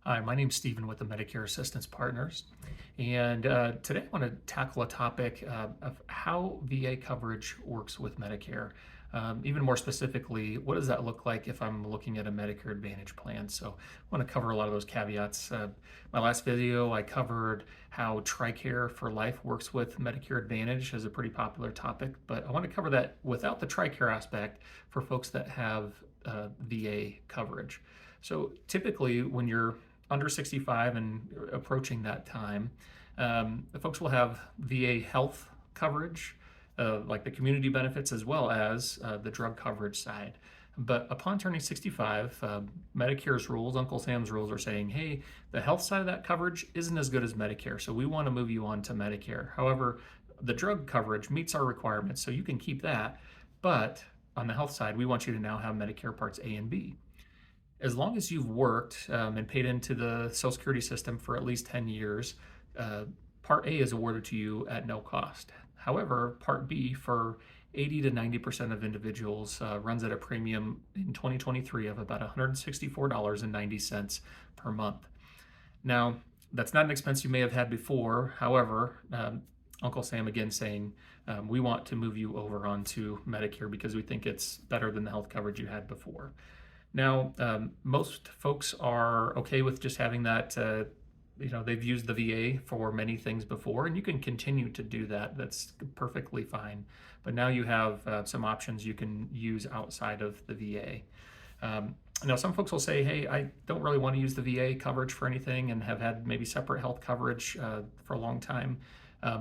Hi, my name's Stephen with the Medicare Assistance Partners. And today I want to tackle a topic of how VA coverage works with Medicare. Even more specifically, what does that look like if I'm looking at a Medicare Advantage plan? So I want to cover a lot of those caveats. My last video, I covered how TRICARE for Life works with Medicare Advantage as a pretty popular topic, but I want to cover that without the TRICARE aspect for folks that have VA coverage. So typically when you're under 65 and approaching that time, the folks will have VA health coverage, like the community benefits, as well as the drug coverage side. But upon turning 65, Medicare's rules, Uncle Sam's rules, are saying, hey, the health side of that coverage isn't as good as Medicare, so we want to move you on to Medicare. However, the drug coverage meets our requirements, so you can keep that. But on the health side, we want you to now have Medicare Parts A and B. As long as you've worked and paid into the Social Security system for at least 10 years, Part A is awarded to you at no cost. However, Part B for 80 to 90% of individuals runs at a premium in 2023 of about $164.90 per month. Now, that's not an expense you may have had before. However, Uncle Sam again saying, we want to move you over onto Medicare because we think it's better than the health coverage you had before. Now, most folks are okay with just having that, they've used the VA for many things before, and you can continue to do that. That's perfectly fine. But now you have some options you can use outside of the VA. Now, some folks will say, hey, I don't really want to use the VA coverage for anything and have had maybe separate health coverage for a long time.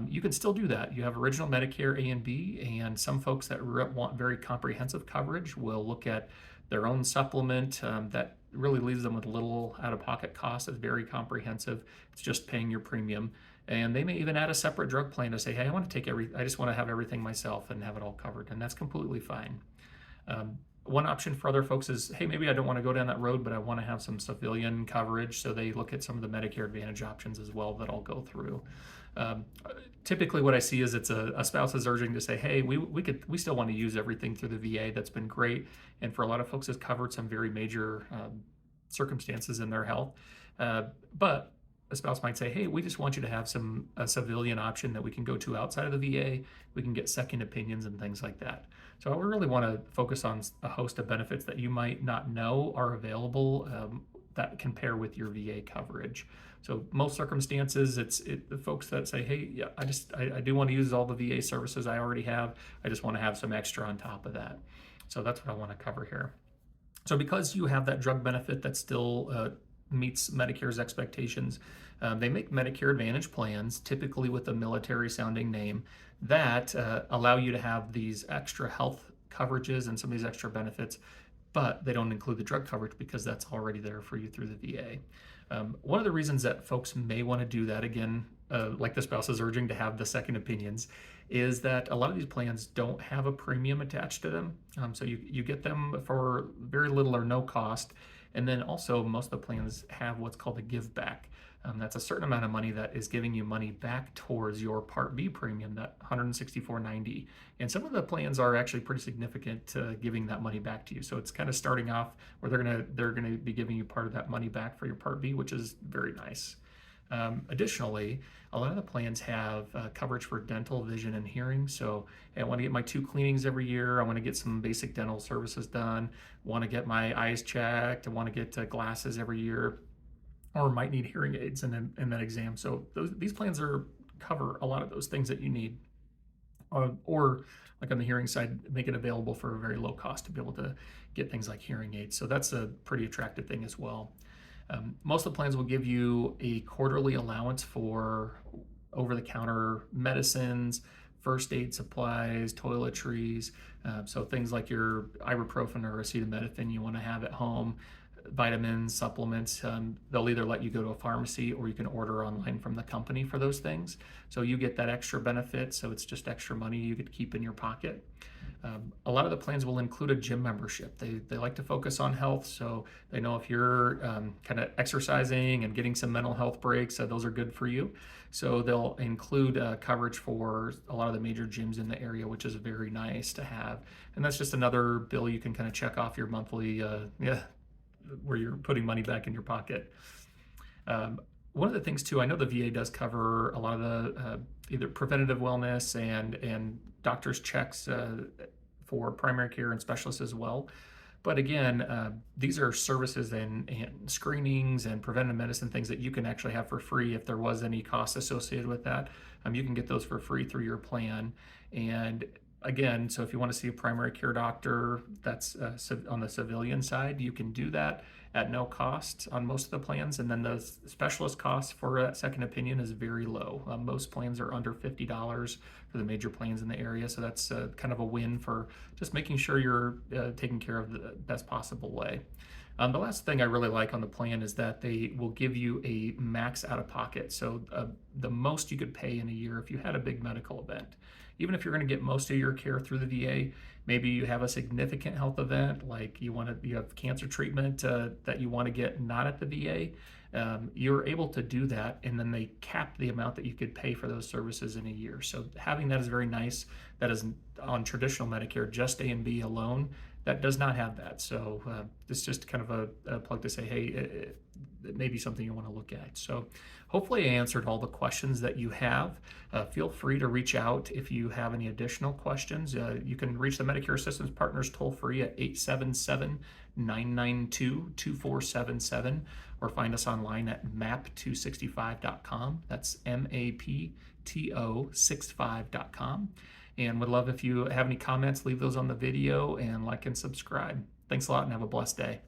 You can still do that. You have original Medicare A and B, and some folks that want very comprehensive coverage will look at their own supplement that really leaves them with little out-of-pocket costs. It's very comprehensive. It's just paying your premium. And they may even add a separate drug plan to say, hey, I just want to have everything myself and have it all covered. And that's completely fine. One option for other folks is, hey, maybe I don't want to go down that road, but I want to have some civilian coverage. So they look at some of the Medicare Advantage options as well that I'll go through. Typically what I see is it's a spouse is urging to say, hey, we still want to use everything through the VA. That's been great. And for a lot of folks, it's covered some very major circumstances in their health. But a spouse might say, hey, we just want you to have a civilian option that we can go to outside of the VA. We can get second opinions and things like that. So I really want to focus on a host of benefits that you might not know are available that compare with your VA coverage. So most circumstances, it's the folks that say, hey, yeah, I do want to use all the VA services I already have. I just want to have some extra on top of that. So that's what I want to cover here. So because you have that drug benefit that still meets Medicare's expectations, they make Medicare Advantage plans, typically with a military sounding name, that allow you to have these extra health coverages and some of these extra benefits, but they don't include the drug coverage because that's already there for you through the VA. One of the reasons that folks may want to do that, again, like the spouse is urging to have the second opinions, is that a lot of these plans don't have a premium attached to them. So you get them for very little or no cost. And then also most of the plans have what's called a give back. That's a certain amount of money that is giving you money back towards your Part B premium, that $164.90. And some of the plans are actually pretty significant giving that money back to you. So it's kind of starting off where they're gonna be giving you part of that money back for your Part B, which is very nice. Additionally, a lot of the plans have coverage for dental, vision, and hearing. So hey, I want to get my 2 cleanings every year. I want to get some basic dental services done. Want to get my eyes checked. I want to get glasses every year, or might need hearing aids in that exam. So these plans cover a lot of those things that you need. Or like on the hearing side, make it available for a very low cost to be able to get things like hearing aids. So that's a pretty attractive thing as well. Most of the plans will give you a quarterly allowance for over-the-counter medicines, first aid supplies, toiletries, so things like your ibuprofen or acetaminophen you want to have at home, vitamins, supplements. They'll either let you go to a pharmacy or you can order online from the company for those things. So you get that extra benefit, so it's just extra money you could keep in your pocket. A lot of the plans will include a gym membership. They like to focus on health, so they know if you're kind of exercising and getting some mental health breaks, those are good for you. So they'll include coverage for a lot of the major gyms in the area, which is very nice to have. And that's just another bill you can kind of check off your monthly, where you're putting money back in your pocket. Um, One of the things too, I know the VA does cover a lot of the either preventative wellness and doctor's checks for primary care and specialists as well. But again, these are services and screenings and preventive medicine things that you can actually have for free if there was any cost associated with that. You can get those for free through your plan. And again, so if you want to see a primary care doctor that's on the civilian side, you can do that at no cost on most of the plans. And then the specialist cost for that second opinion is very low. Most plans are under $50 for the major plans in the area. So that's kind of a win for just making sure you're taken care of the best possible way. The last thing I really like on the plan is that they will give you a max out of pocket. So the most you could pay in a year if you had a big medical event. Even if you're going to get most of your care through the VA, maybe you have a significant health event, like you have cancer treatment that you want to get not at the VA. You're able to do that, and then they cap the amount that you could pay for those services in a year. So having that is very nice. That is on traditional Medicare, just A and B alone. That does not have that. So it's just kind of a plug to say, hey, it may be something you want to look at. So hopefully I answered all the questions that you have. Feel free to reach out if you have any additional questions. You can reach the Medicare Assistance Partners toll free at 877-992-2477 or find us online at map265.com. That's MAPTO65.com. And would love if you have any comments, leave those on the video and like and subscribe. Thanks a lot and have a blessed day.